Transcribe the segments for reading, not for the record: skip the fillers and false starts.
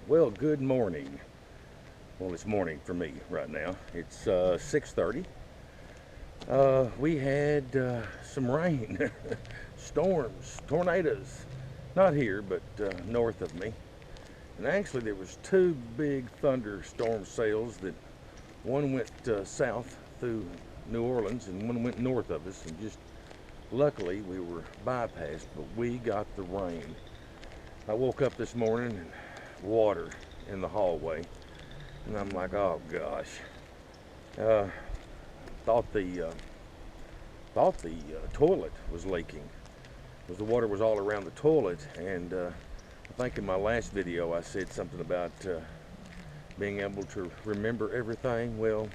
Well, good morning. Well, it's morning for me right now. It's 6:30. We had some rain, storms, tornadoes. Not here, but north of me. And actually, there was two big thunderstorm cells that one went south through New Orleans and one went north of us. And just luckily, we were bypassed, but we got the rain. I woke up this morning and water in the hallway, and I'm like, oh gosh. Thought the toilet was leaking, because the water was all around the toilet. And I think in my last video I said something about being able to remember everything. Well,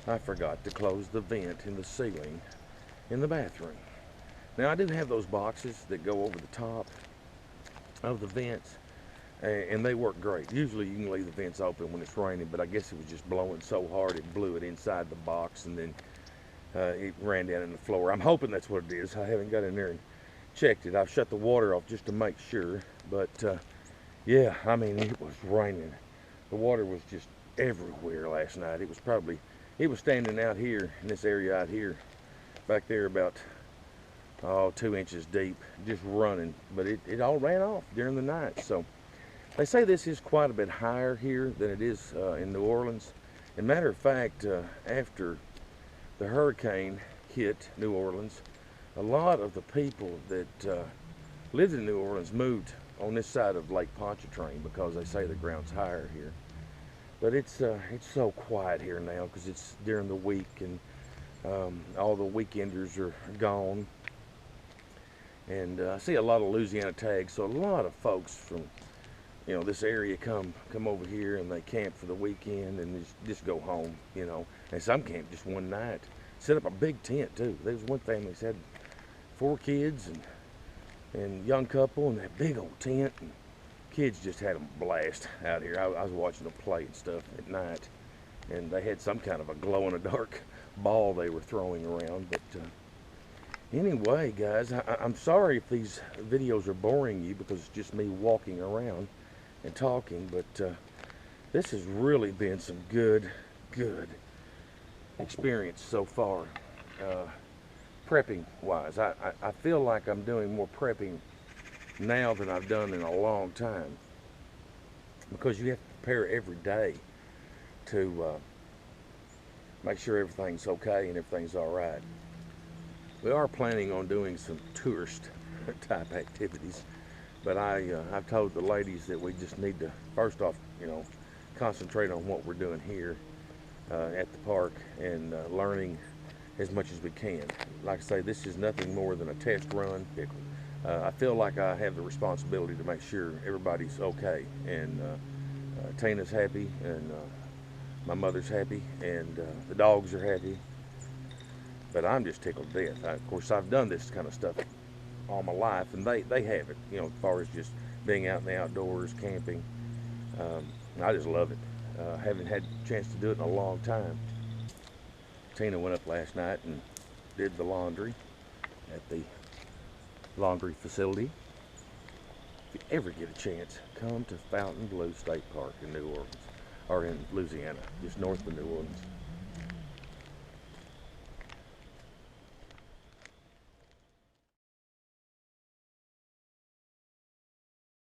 I forgot to close the vent in the ceiling in the bathroom. Now, I do have those boxes that go over the top of the vents, and they work great. Usually you can leave the vents open when it's raining, but I guess it was just blowing so hard it blew it inside the box, and then it ran down in the floor. I'm hoping that's what it is. I haven't got in there and checked it. I've shut the water off just to make sure, but yeah, I mean, it was raining. The water was just everywhere last night. It was standing out here in this area out here, back there about 2 inches deep, just running. But it all ran off during the night. So they say this is quite a bit higher here than it is in New Orleans. As a matter of fact, after the hurricane hit New Orleans, a lot of the people that lived in New Orleans moved on this side of Lake Pontchartrain, because they say the ground's higher here. But it's so quiet here now because it's during the week, and all the weekenders are gone. And I see a lot of Louisiana tags, so a lot of folks from this area come over here, and they camp for the weekend and just go home. And some camp just one night, set up a big tent too. There was one family that had 4 kids and young couple, and that big old tent, and kids just had a blast out here. I was watching them play and stuff at night, and they had some kind of a glow-in-the-dark ball they were throwing around. But anyway, guys, I'm sorry if these videos are boring you, because it's just me walking around and talking, but this has really been some good experience so far, prepping wise. I feel like I'm doing more prepping now than I've done in a long time, because you have to prepare every day to make sure everything's okay and everything's all right. We are planning on doing some tourist type activities, but I've told the ladies that we just need to first off concentrate on what we're doing here at the park, and learning as much as we can. Like I say, this is nothing more than a test run. I feel like I have the responsibility to make sure everybody's okay, and Tina's happy, and my mother's happy, and the dogs are happy. But I'm just tickled to death. Of course, I've done this kind of stuff all my life, and they have it, as far as just being out in the outdoors, camping. I just love it. Haven't had a chance to do it in a long time. Tina went up last night and did the laundry at the laundry facility. If you ever get a chance, come to Fountainbleau State Park in New Orleans, or in Louisiana, just north of New Orleans.